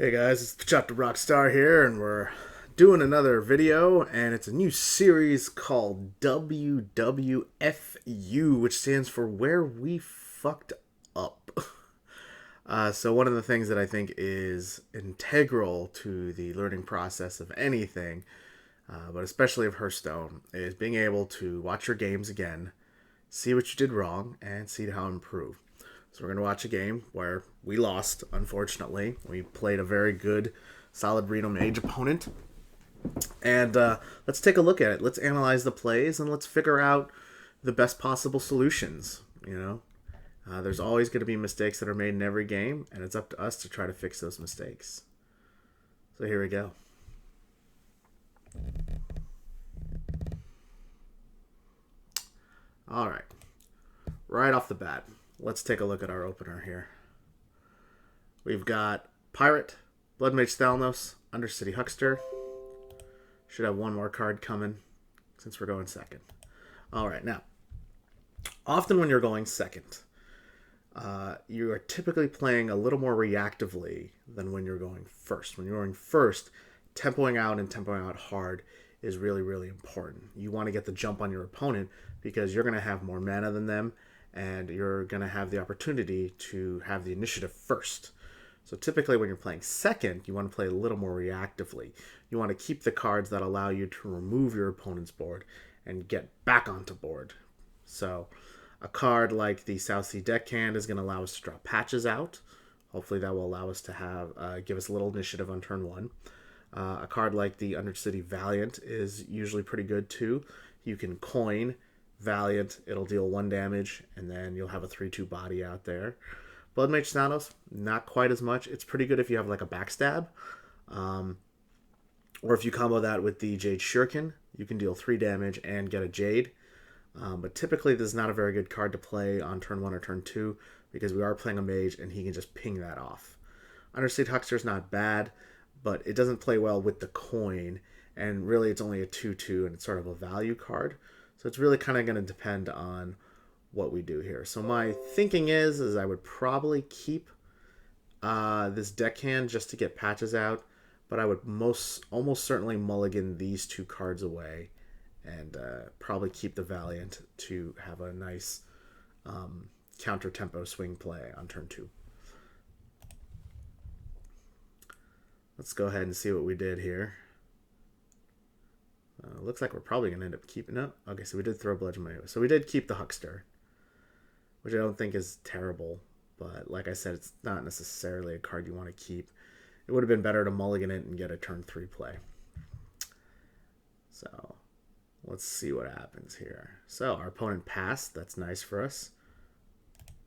Hey guys, it's Chapter Rockstar here, and we're doing another video, and it's a new series called WWFU, which stands for Where We Fucked Up. So one of the things that I think is integral to the learning process of anything, but especially of Hearthstone, is being able to watch your games again, see what you did wrong, and see how to improve. So we're going to watch a game where we lost, unfortunately. We played a very good, solid Reno Mage opponent. And let's take a look at it. Let's analyze the plays and let's figure out the best possible solutions. There's always going to be mistakes that are made in every game, and it's up to us to try to fix those mistakes. So here we go. All right. Right off the bat, let's take a look at our opener here. We've got Pirate, Blood Mage Thalnos, Undercity Huckster. Should have one more card coming since we're going second. All right, now, often when you're going second, you are typically playing a little more reactively than when you're going first. When you're going first, tempoing out and tempoing out hard is really, really important. You want to get the jump on your opponent because you're going to have more mana than them, and you're going to have the opportunity to have the initiative first. So typically when you're playing second, you want to play a little more reactively. You want to keep the cards that allow you to remove your opponent's board and get back onto board. So a card like the South Sea Deckhand is going to allow us to draw patches out. Hopefully that will allow us to have give us a little initiative on turn one. A card like the Undercity Valiant is usually pretty good too. You can coin Valiant, it'll deal 1 damage, and then you'll have a 3/2 body out there. Blood Mage Thanos, not quite as much. It's pretty good if you have like a backstab. Or if you combo that with the Jade Shuriken, you can deal 3 damage and get a Jade. But typically this is not a very good card to play on turn 1 or turn 2 because we are playing a mage and he can just ping that off. Undercity Huckster is not bad, but it doesn't play well with the coin, and really it's only a 2/2 and it's sort of a value card. So it's really kind of going to depend on what we do here. So my thinking is I would probably keep this deckhand just to get patches out, but I would almost certainly mulligan these 2 cards away and probably keep the Valiant to have a nice counter tempo swing play on turn 2. Let's go ahead and see what we did here. Looks like we're probably going to end up keeping it. Okay, so we did throw Bludgeon Mayo. So we did keep the Huckster, which I don't think is terrible. But like I said, it's not necessarily a card you want to keep. It would have been better to mulligan it and get a turn 3 play. So let's see what happens here. So our opponent passed. That's nice for us.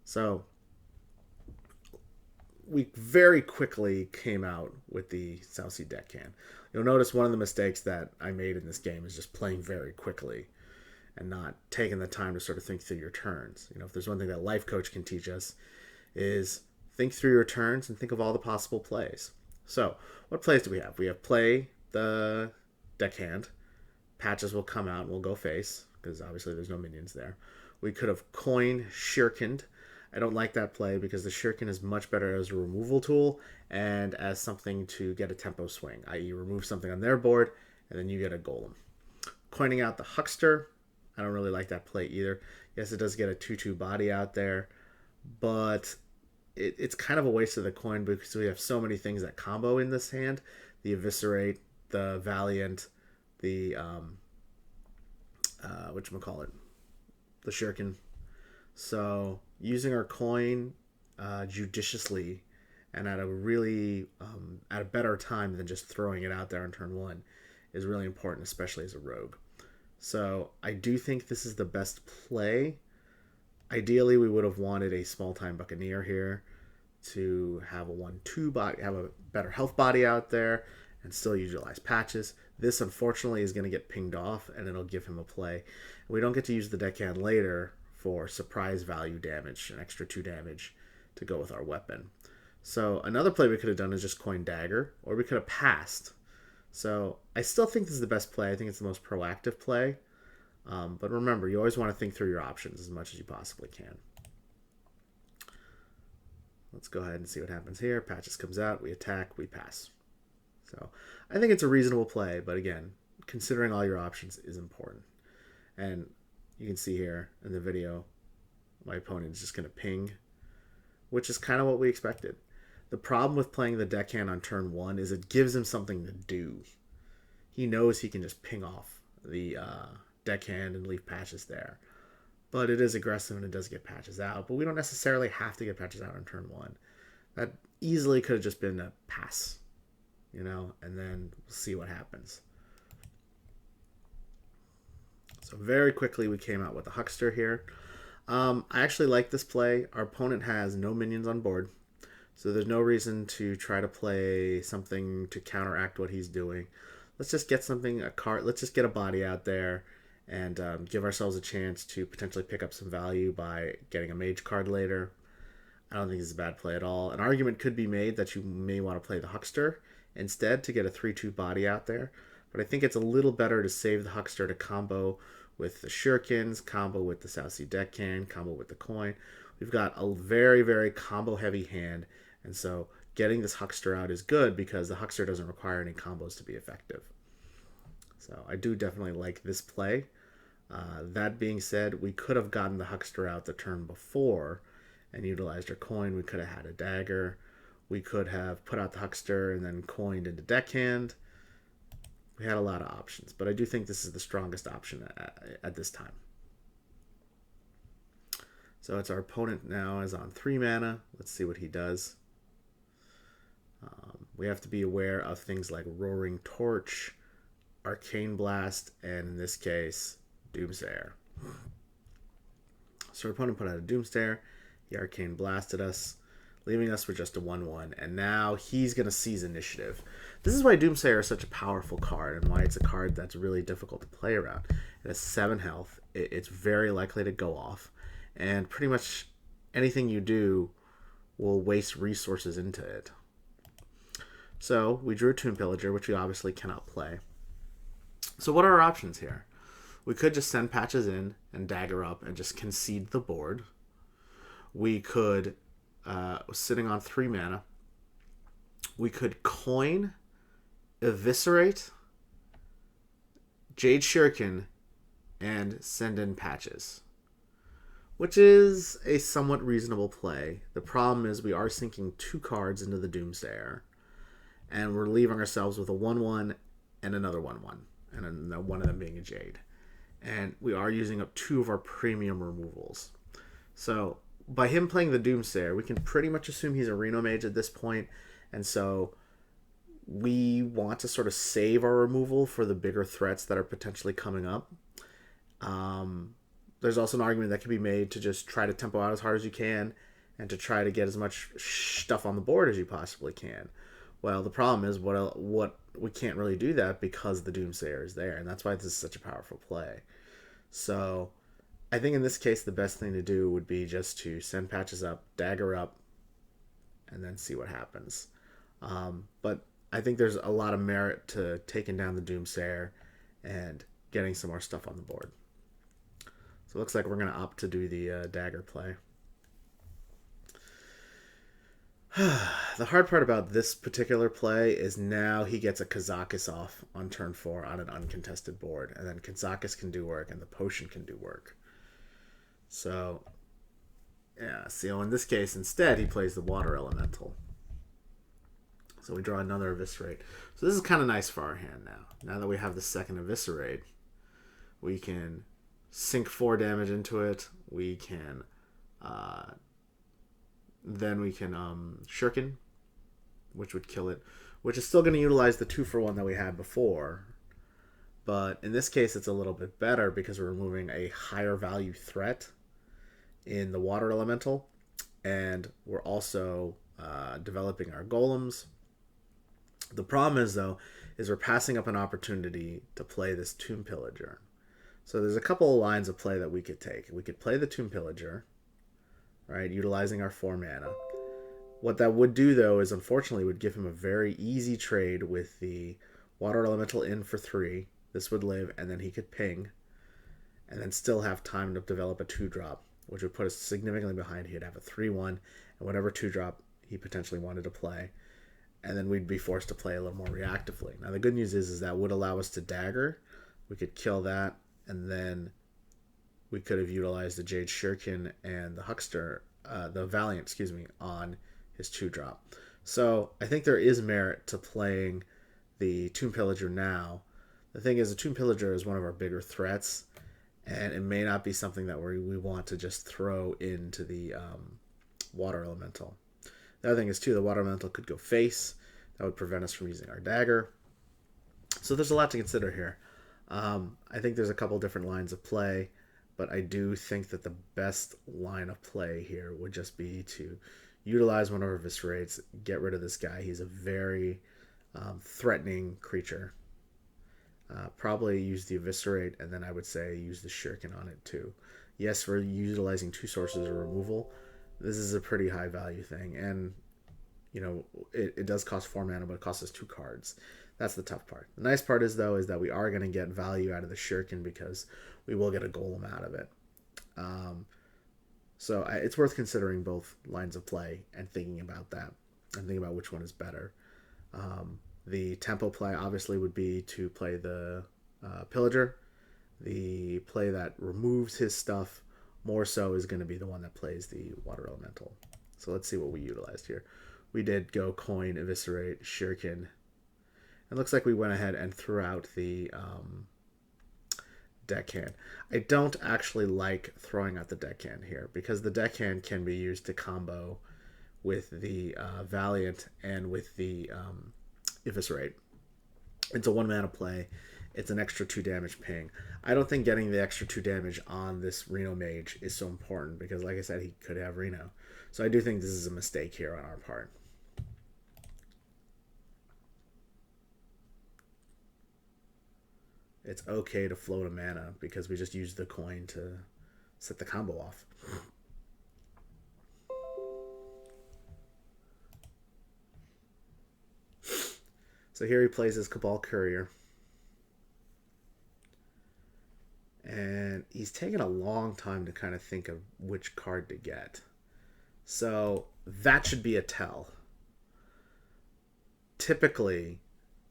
So we very quickly came out with the South Sea Deckhand. You'll notice one of the mistakes that I made in this game is just playing very quickly and not taking the time to sort of think through your turns. If there's one thing that Life Coach can teach us is think through your turns and think of all the possible plays. So what plays do we have? We have play the Deckhand. Patches will come out and we'll go face because obviously there's no minions there. We could have coined Shurikened. I don't like that play because the Shuriken is much better as a removal tool and as something to get a tempo swing, i.e. remove something on their board and then you get a golem. Coining out the Huckster, I don't really like that play either. Yes, it does get a 2/2 body out there, but it's kind of a waste of the coin because we have so many things that combo in this hand. The Eviscerate, the Valiant, the, whatchamacallit, the Shuriken. So using our coin judiciously and at a really at a better time than just throwing it out there on turn 1 is really important, especially as a rogue. So I do think this is the best play. Ideally, we would have wanted a small-time Buccaneer here to have a 1/2 body, have a better health body out there, and still utilize patches. This, unfortunately, is going to get pinged off, and it'll give him a play. We don't get to use the deckhand later for surprise value damage, an extra 2 damage to go with our weapon. So another play we could have done is just coin Dagger, or we could have passed. So I still think this is the best play. I think it's the most proactive play. But remember, you always want to think through your options as much as you possibly can. let's go ahead and see what happens here. Patches comes out, we attack, we pass. So I think it's a reasonable play, but again, considering all your options is important. And you can see here in the video, my opponent is just going to ping, which is kind of what we expected. The problem with playing the deckhand on turn 1 is it gives him something to do. He knows he can just ping off the deckhand and leave patches there. But it is aggressive and it does get patches out. But we don't necessarily have to get patches out on turn 1. That easily could have just been a pass, and then we'll see what happens. So very quickly we came out with the Huckster here. I actually like this play. Our opponent has no minions on board, so there's no reason to try to play something to counteract what he's doing. Let's just get let's just get a body out there and give ourselves a chance to potentially pick up some value by getting a mage card later. I don't think this is a bad play at all. An argument could be made that you may want to play the Huckster instead to get a 3-2 body out there, but I think it's a little better to save the Huckster to combo with the Shurikens, combo with the South Sea Deckhand, combo with the coin. We've got a very, very combo-heavy hand, and so getting this Huckster out is good because the Huckster doesn't require any combos to be effective. So I do definitely like this play. That being said, we could have gotten the Huckster out the turn before and utilized our coin. We could have had a dagger. We could have put out the Huckster and then coined into deckhand. We had a lot of options, but I do think this is the strongest option at this time. So it's our opponent now is on 3 mana. Let's see what he does. We have to be aware of things like Roaring Torch, Arcane Blast, and in this case, Doomsayer. So our opponent put out a Doomsayer. He Arcane Blasted us, leaving us with just a 1/1. And now he's going to seize initiative. This is why Doomsayer is such a powerful card and why it's a card that's really difficult to play around. It has 7 health. It's very likely to go off. And pretty much anything you do will waste resources into it. So we drew a Tomb Pillager, which we obviously cannot play. So what are our options here? We could just send patches in and dagger up and just concede the board. We could, sitting on 3 mana, we could coin, eviscerate, Jade Shuriken, and send in patches, which is a somewhat reasonable play. The problem is we are sinking 2 cards into the Doomsayer, and we're leaving ourselves with a 1/1 and another 1/1, and then one of them being a Jade. And we are using up 2 of our premium removals. So by him playing the Doomsayer, we can pretty much assume he's a Reno Mage at this point, and so we want to sort of save our removal for the bigger threats that are potentially coming up. There's also an argument that can be made to just try to tempo out as hard as you can and to try to get as much stuff on the board as you possibly can. Well, the problem is what we can't really do that because the Doomsayer is there, and that's why this is such a powerful play. So I think in this case the best thing to do would be just to send patches up, dagger up, and then see what happens. But I think there's a lot of merit to taking down the Doomsayer and getting some more stuff on the board. So it looks like we're going to opt to do the dagger play. The hard part about this particular play is now he gets a Kazakis off on turn 4 on an uncontested board, and then Kazakis can do work and the potion can do work. So yeah, so in this case instead he plays the Water Elemental. So we draw another Eviscerate. So this is kind of nice for our hand now. Now that we have the second Eviscerate, we can sink 4 damage into it. We can then we can Shuriken, which would kill it, which is still going to utilize the 2-for-1 that we had before. But in this case, it's a little bit better because we're removing a higher value threat in the Water Elemental. And we're also developing our golems. The problem is, though, is we're passing up an opportunity to play this Tomb Pillager. So there's a couple of lines of play that we could take. We could play the Tomb Pillager, right, utilizing our 4 mana. What that would do, though, is unfortunately would give him a very easy trade with the Water Elemental in for 3. This would live, and then he could ping, and then still have time to develop a 2-drop, which would put us significantly behind. He'd have a 3/1, and whatever 2-drop he potentially wanted to play. And then we'd be forced to play a little more reactively. Now, the good news is that would allow us to dagger. We could kill that, and then we could have utilized the Jade Shuriken and the Huckster, the Valiant, excuse me, on his 2-drop. So I think there is merit to playing the Tomb Pillager now. The thing is, the Tomb Pillager is one of our bigger threats, and it may not be something that we want to just throw into the Water Elemental. The other thing is, too, the Water Elemental could go face. That would prevent us from using our dagger. So there's a lot to consider here. I think there's a couple different lines of play, but I do think that the best line of play here would just be to utilize one of our Eviscerates, get rid of this guy. He's a very threatening creature. Probably use the Eviscerate, and then I would say use the Shuriken on it too. Yes, we're utilizing 2 sources of removal. This is a pretty high value thing, and you know it does cost 4 mana, but it costs us 2 cards. That's the tough part. The nice part is, though, is that we are going to get value out of the Shuriken because we will get a golem out of it. So it's worth considering both lines of play and thinking about that and thinking about which one is better. The tempo play obviously would be to play the Pillager. The play that removes his stuff more so is going to be the one that plays the Water Elemental. So let's see what we utilized here. We did go Coin, Eviscerate, Shuriken. It looks like we went ahead and threw out the deckhand. I don't actually like throwing out the deckhand here because the deckhand can be used to combo with the Valiant and with the Eviscerate. It's a 1 mana play. It's an extra 2 damage ping. I don't think getting the extra 2 damage on this Reno Mage is so important because, like I said, he could have Reno. So I do think this is a mistake here on our part. It's okay to float a mana because we just used the coin to set the combo off. So here he plays his Cabal Courier. And he's taken a long time to kind of think of which card to get. So that should be a tell. Typically,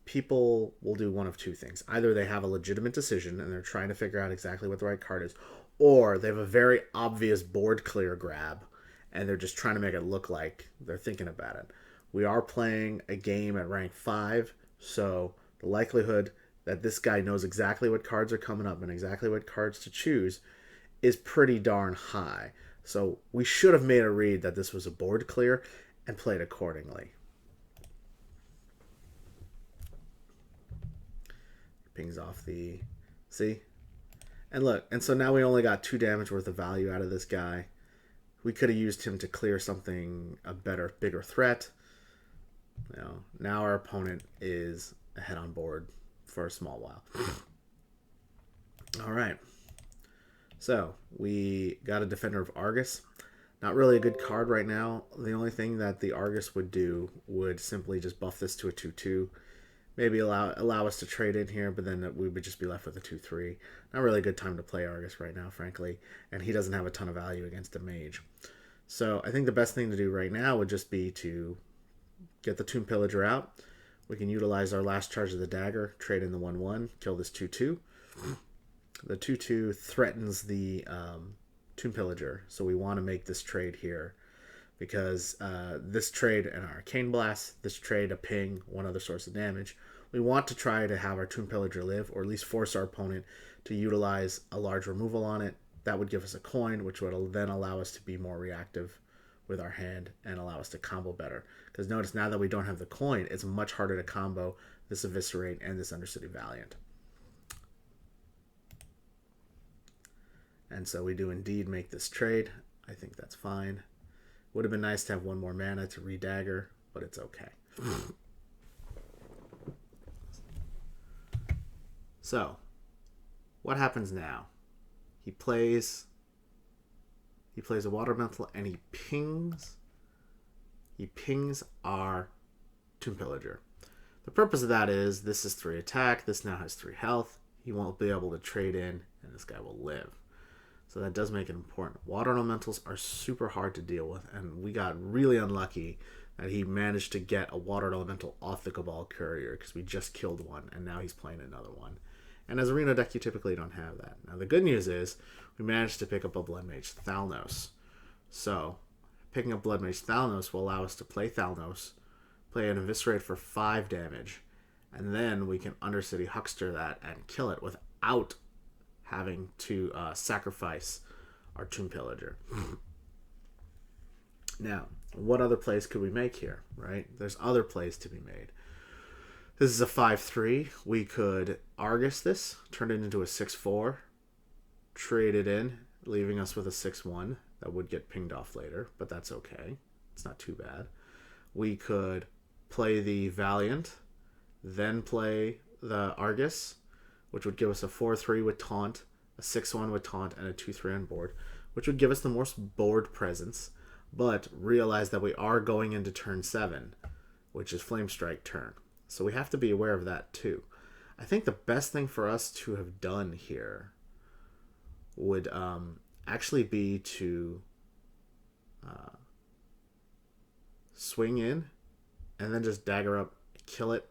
people will do one of 2 things. Either they have a legitimate decision and they're trying to figure out exactly what the right card is, or they have a very obvious board clear grab and they're just trying to make it look like they're thinking about it. We are playing a game at rank 5, so the likelihood that this guy knows exactly what cards are coming up and exactly what cards to choose is pretty darn high. So we should have made a read that this was a board clear and played accordingly. Pings off the... See? And look, and so now we only got 2 damage worth of value out of this guy. We could have used him to clear something, a better, bigger threat. You know, now our opponent is ahead on board for a small while. All right. So we got a Defender of Argus. Not really a good card right now. The only thing that the Argus would do would simply just buff this to a 2/2. Maybe allow us to trade in here, but then we would just be left with a 2/3. Not really a good time to play Argus right now, frankly. And he doesn't have a ton of value against a mage. So I think the best thing to do right now would just be to get the Tomb Pillager out. We can utilize our last charge of the dagger, trade in the 1/1, kill this 2/2. The 2/2 threatens the Tomb Pillager, so we want to make this trade here. Because this trade an Arcane Blast, this trade a ping, one other source of damage. We want to try to have our Tomb Pillager live, or at least force our opponent to utilize a large removal on it. That would give us a coin, which would then allow us to be more reactive with our hand and allow us to combo better. Because notice now that we don't have the coin, it's much harder to combo this Eviscerate and this Undercity Valiant. And so we do indeed make this trade. I think that's fine. Would have been nice to have 1 more mana to redagger, but it's okay. So, what happens now? He plays a Water Elemental and he pings our Tomb Pillager. The purpose of that is this is 3 attack, this now has 3 health. He won't be able to trade in, and this guy will live. So that does make it important. Water Elementals are super hard to deal with, and we got really unlucky that he managed to get a water elemental off the Cabal Courier because we just killed one and now he's playing another one. And as arena deck, you typically don't have that. Now the good news is we managed to pick up a Blood Mage Thalnos. So picking up Blood Mage Thalnos will allow us to play Thalnos, play an Eviscerate for 5 damage, and then we can Undercity Huckster that and kill it without having to sacrifice our Tomb Pillager. Now, what other plays could we make here, right? There's other plays to be made. This is a 5-3. We could Argus this, turn it into a 6-4, trade it in, leaving us with a 6-1. That would get pinged off later, but that's okay. It's not too bad. We could play the Valiant, then play the Argus, which would give us a 4-3 with Taunt, a 6-1 with Taunt, and a 2-3 on board, which would give us the most board presence, but realize that we are going into turn 7, which is Flame Strike turn. So we have to be aware of that too. I think the best thing for us to have done here would actually be to swing in and then just dagger up, kill it,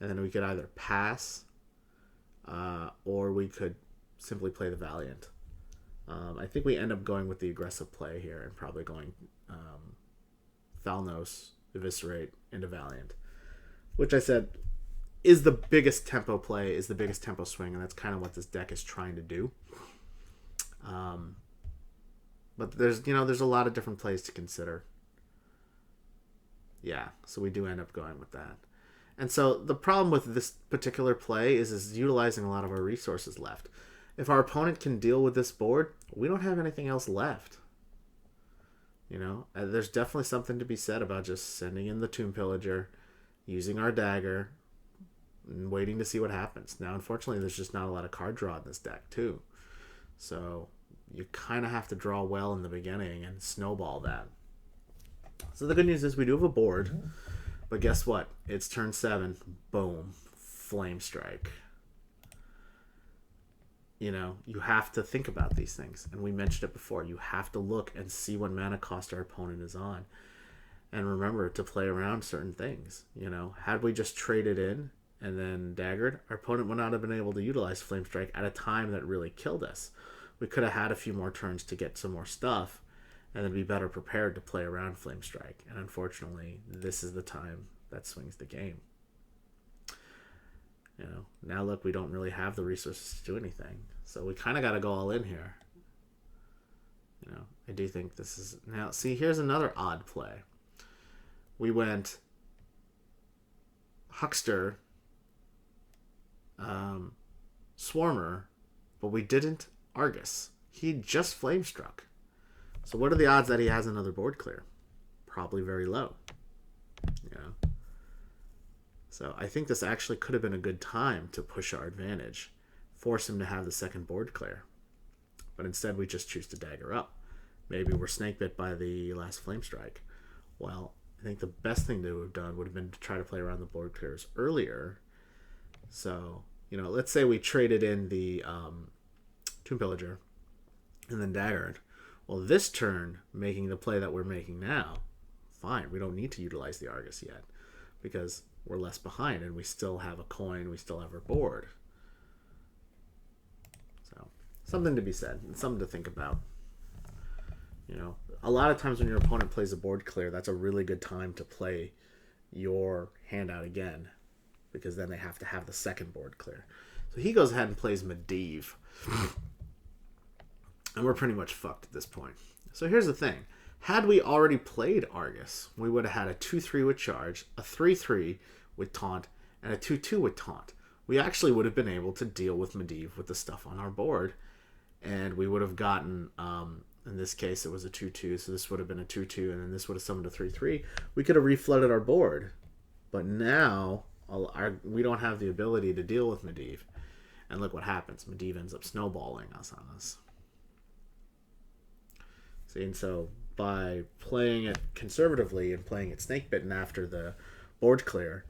and then we could either pass or we could simply play the Valiant. I think we end up going with the aggressive play here and probably going Thalnos, Eviscerate, into Valiant, which I said is the biggest tempo play, is the biggest tempo swing, and that's kind of what this deck is trying to do. But there's a lot of different plays to consider. Yeah, so we do end up going with that. And so the problem with this particular play is utilizing a lot of our resources left. If our opponent can deal with this board, we don't have anything else left. There's definitely something to be said about just sending in the Tomb Pillager, using our dagger, and waiting to see what happens. Now, unfortunately, there's just not a lot of card draw in this deck, too. So you kind of have to draw well in the beginning and snowball that. So the good news is we do have a board, but guess what? It's turn 7. Boom. Flame Strike. You have to think about these things. And we mentioned it before. You have to look and see what mana cost our opponent is on. And remember to play around certain things. Had we just traded in and then daggered, our opponent would not have been able to utilize Flame Strike at a time that really killed us. We could have had a few more turns to get some more stuff and then be better prepared to play around Flame Strike. And unfortunately, this is the time that swings the game. Now look, we don't really have the resources to do anything. So we kind of got to go all in here. I do think this is... Now, see, here's another odd play. We went Huckster, Swarmer, but we didn't Argus. He just Flame Struck. So what are the odds that he has another board clear? Probably very low. So I think this actually could have been a good time to push our advantage, force him to have the second board clear. But instead we just choose to dagger up. Maybe we're snake bit by the last Flame Strike. Well, I think the best thing to have done would have been to try to play around the board clears earlier. So, let's say we traded in the Tomb Pillager and then daggered. Well, this turn, making the play that we're making now, fine. We don't need to utilize the Argus yet because we're less behind and we still have a coin, we still have our board. So, something to be said and something to think about. A lot of times when your opponent plays a board clear, that's a really good time to play your hand out again because then they have to have the second board clear. So he goes ahead and plays Medivh. And we're pretty much fucked at this point. So here's the thing. Had we already played Argus, we would have had a 2-3 with Charge, a 3-3 with Taunt, and a 2-2 with Taunt. We actually would have been able to deal with Medivh with the stuff on our board. And we would have gotten, in this case, it was a 2-2, so this would have been a 2-2, and then this would have summoned a 3-3. We could have reflooded our board. But now, we don't have the ability to deal with Medivh. And look what happens. Medivh ends up snowballing us on us. See, and so by playing it conservatively and playing it snake-bitten after the board clear,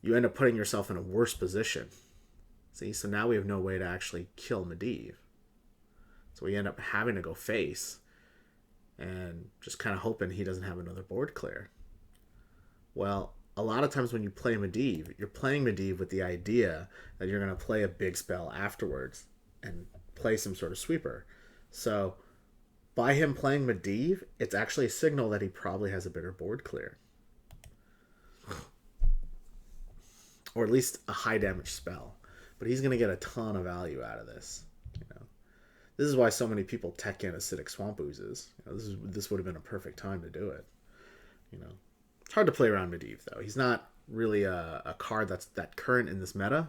you end up putting yourself in a worse position. See, so now we have no way to actually kill Medivh. So we end up having to go face and just kind of hoping he doesn't have another board clear. Well, a lot of times when you play Medivh, you're playing Medivh with the idea that you're going to play a big spell afterwards and play some sort of sweeper. So by him playing Medivh, it's actually a signal that he probably has a better board clear. Or at least a high damage spell. But he's going to get a ton of value out of this. You know, this is why so many people tech in acidic swamp oozes. You know, this would have been a perfect time to do it. You know, it's hard to play around Medivh though. He's not really a card that's that current in this meta,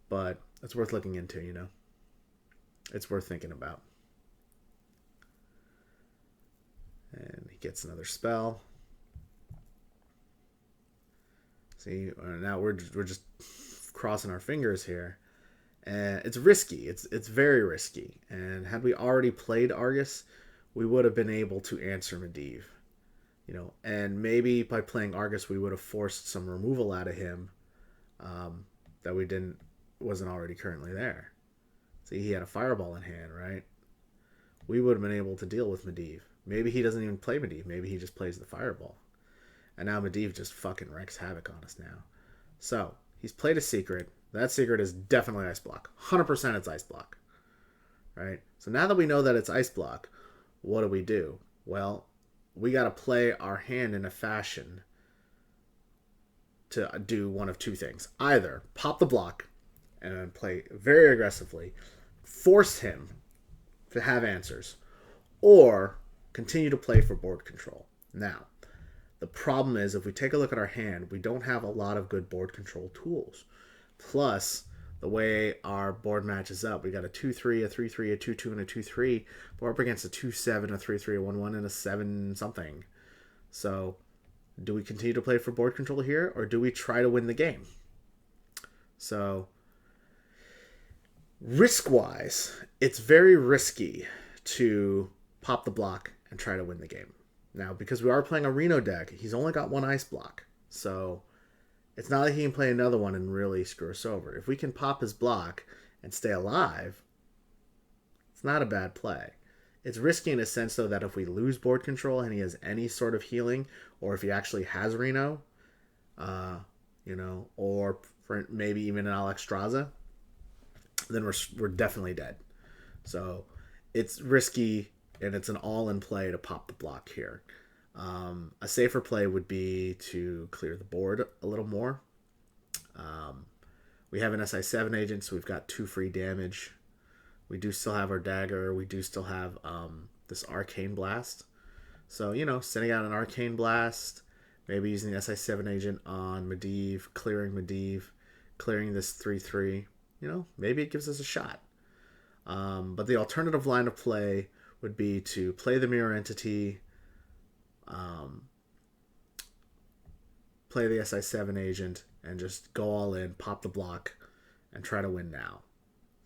but it's worth looking into. You know, it's worth thinking about. And he gets another spell. See, now we're just crossing our fingers here, and it's risky. It's very risky. And had we already played Argus, we would have been able to answer Medivh, you know. And maybe by playing Argus, we would have forced some removal out of him that we wasn't already currently there. See, he had a Fireball in hand, right? We would have been able to deal with Medivh. Maybe he doesn't even play Medivh. Maybe he just plays the Fireball. And now Medivh just fucking wreaks havoc on us now. So, he's played a secret. That secret is definitely Ice Block. 100% it's Ice Block. Right? So now that we know that it's Ice Block, what do? Well, we got to play our hand in a fashion to do one of two things. Either pop the block and play very aggressively, force him to have answers, or continue to play for board control. Now, the problem is, if we take a look at our hand, we don't have a lot of good board control tools. Plus, the way our board matches up, we got a 2-3, a 3-3, a 2-2, and a 2-3. We're up against a 2-7, a 3-3, a 1-1, and a 7-something. So, do we continue to play for board control here, or do we try to win the game? So, risk-wise, it's very risky to pop the block and try to win the game. Now, because we are playing a Reno deck, he's only got one Ice Block. So, it's not like he can play another one and really screw us over. If we can pop his block and stay alive, it's not a bad play. It's risky in a sense, though, that if we lose board control and he has any sort of healing, or if he actually has Reno, you know, or for maybe even an Alexstrasza, then we're definitely dead. So, it's risky. And it's an all-in play to pop the block here. A safer play would be to clear the board a little more. We have an SI7 agent, so we've got 2 free damage. We do still have our dagger. We do still have this Arcane Blast. So, you know, sending out an Arcane Blast, maybe using the SI7 agent on Medivh, clearing this 3-3. You know, maybe it gives us a shot. But the alternative line of play would be to play the Mirror Entity, play the SI7 agent, and just go all in, pop the block, and try to win now.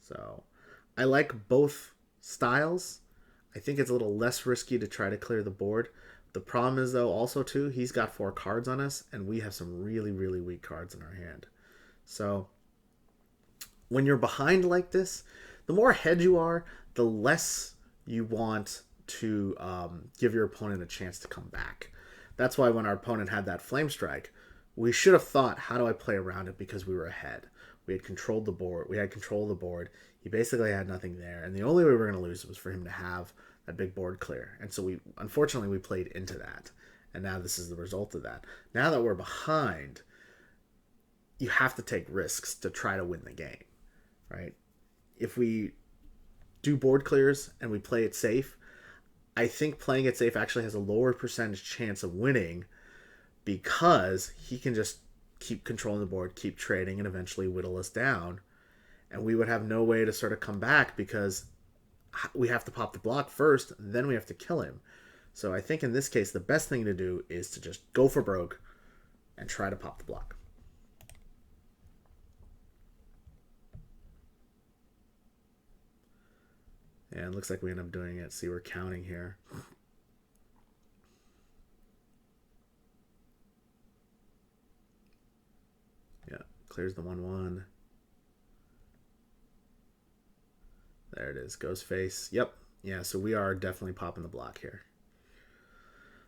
So, I like both styles. I think it's a little less risky to try to clear the board. The problem is, though, also, too, he's got 4 cards on us, and we have some really, really weak cards in our hand. So, when you're behind like this, the more ahead you are, the less you want to give your opponent a chance to come back. That's why when our opponent had that Flame Strike, we should have thought, how do I play around it, because we were ahead. We had controlled the board. We had control of the board. He basically had nothing there. And the only way we were going to lose was for him to have that big board clear. And so unfortunately, we played into that. And now this is the result of that. Now that we're behind, you have to take risks to try to win the game, right? If we do board clears and we play it safe, I think playing it safe actually has a lower percentage chance of winning, because he can just keep controlling the board, keep trading, and eventually whittle us down. And we would have no way to sort of come back, because we have to pop the block first, then we have to kill him. So I think in this case, the best thing to do is to just go for broke and try to pop the block. And it looks like we end up doing it. See, we're counting here. Yeah, clears the 1-1. There it is. Ghost face. Yep. Yeah, so we are definitely popping the block here.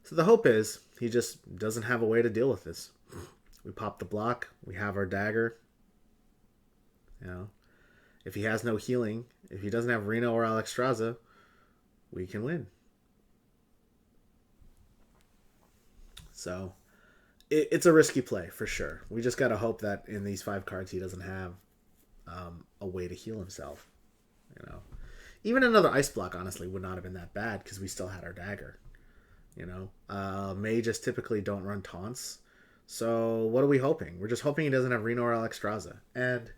So the hope is he just doesn't have a way to deal with this. We pop the block. We have our dagger. You know, if he has no healing, if he doesn't have Reno or Alexstrasza, we can win. So it's a risky play for sure. We just got to hope that in these 5 cards he doesn't have a way to heal himself. You know, even another ice block honestly would not have been that bad because we still had our dagger. You know, mages typically don't run taunts. So what are we hoping? We're just hoping he doesn't have Reno or Alexstrasza. And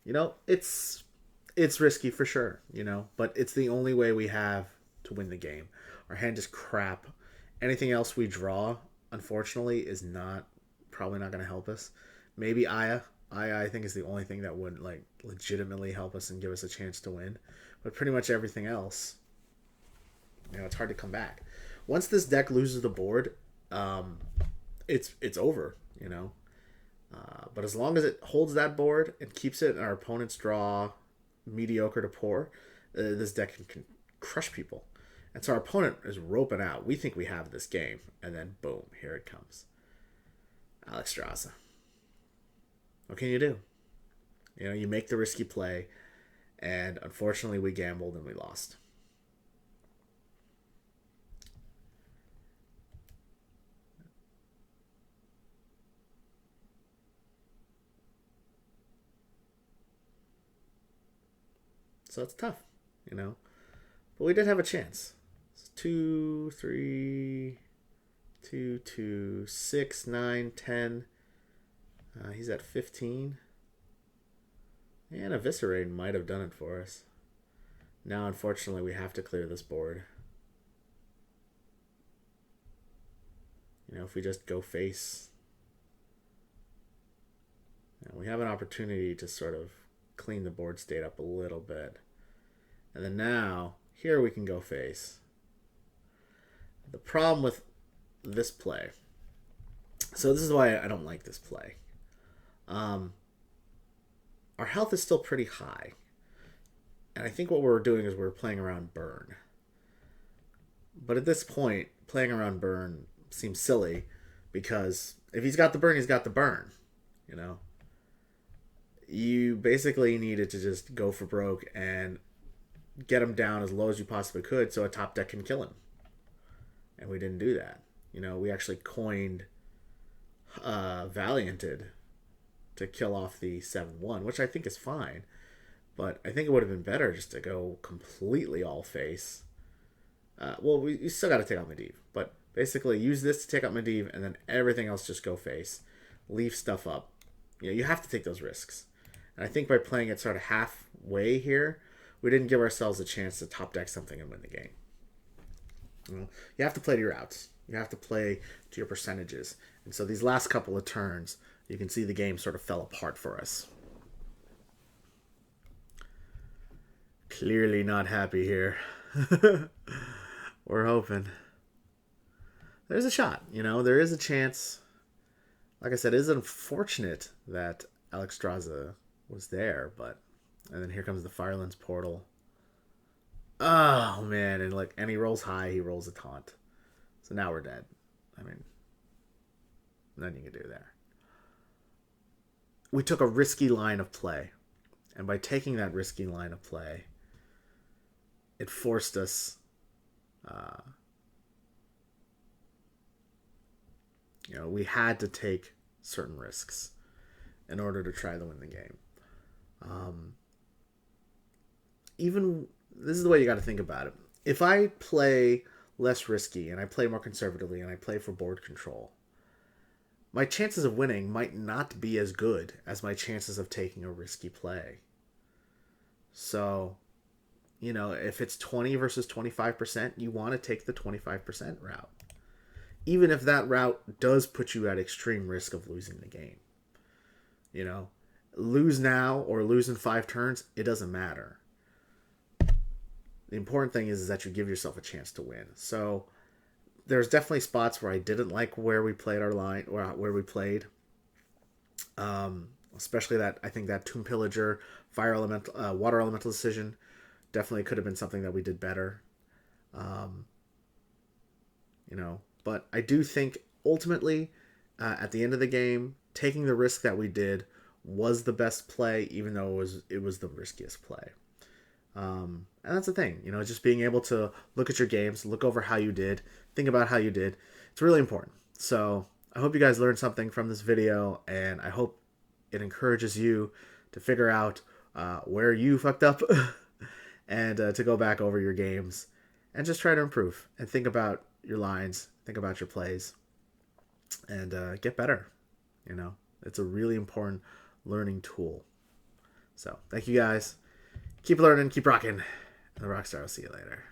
you know, it's risky for sure, you know, but it's the only way we have to win the game. Our hand is crap. Anything else we draw, unfortunately, is probably not going to help us. Maybe Aya. Aya, I think, is the only thing that would like legitimately help us and give us a chance to win. But pretty much everything else, you know, it's hard to come back. Once this deck loses the board, it's over, you know. But as long as it holds that board and keeps it, and our opponents draw mediocre to poor, this deck can crush people. And so our opponent is roping out. We think we have this game, and then boom, here it comes. Alexstrasza. What can you do? You know, you make the risky play, and unfortunately we gambled and we lost. So it's tough, you know. But we did have a chance. It's 2, 3, 2, 2, 6, 9, 10. He's at 15. And Eviscerate might have done it for us. Now, unfortunately, we have to clear this board. You know, if we just go face, you know, we have an opportunity to sort of clean the board state up a little bit. And then now, here we can go face. The problem with this play, so this is why I don't like this play. Our health is still pretty high. And I think what we're doing is we're playing around burn. But at this point, playing around burn seems silly because if he's got the burn, he's got the burn. You know? You basically needed to just go for broke and get him down as low as you possibly could so a top deck can kill him. And we didn't do that. You know, we actually coined Valianted to kill off the 7-1, which I think is fine. But I think it would have been better just to go completely all face. Well, we still got to take out Medivh. But basically use this to take out Medivh and then everything else just go face. Leave stuff up. You know, you have to take those risks. And I think by playing it sort of halfway here, we didn't give ourselves a chance to top deck something and win the game. You have to play to your outs. You have to play to your percentages. And so these last couple of turns, you can see the game sort of fell apart for us. Clearly not happy here. We're hoping. There's a shot, you know, there is a chance. Like I said, it is unfortunate that Alexstrasza was there, but and then here comes the Firelens portal. Oh man, and he rolls high, he rolls a taunt. So now we're dead. I mean, nothing you can do there. We took a risky line of play. And by taking that risky line of play, it forced us you know, we had to take certain risks in order to try to win the game. Even this is the way you got to think about it. If I play less risky and I play more conservatively and I play for board control, my chances of winning might not be as good as my chances of taking a risky play. So, you know, if it's 20 versus 25%, you want to take the 25% route. Even if that route does put you at extreme risk of losing the game. You know, lose now or lose in 5 turns, it doesn't matter. The important thing is that you give yourself a chance to win. So there's definitely spots where I didn't like where we played our line, or where we played. Especially that, I think that Tomb Pillager, Fire Elemental, Water Elemental decision definitely could have been something that we did better. You know, But I do think ultimately, at the end of the game, taking the risk that we did was the best play, even though it was the riskiest play. And that's the thing, just being able to look at your games, look over how you did, think about how you did. It's really important. So I hope you guys learned something from this video, and I hope it encourages you to figure out where you fucked up and to go back over your games and just try to improve and think about your lines, think about your plays, and get better. It's a really important learning tool. So thank you guys. Keep learning, keep rocking. And the Rockstar will see you later.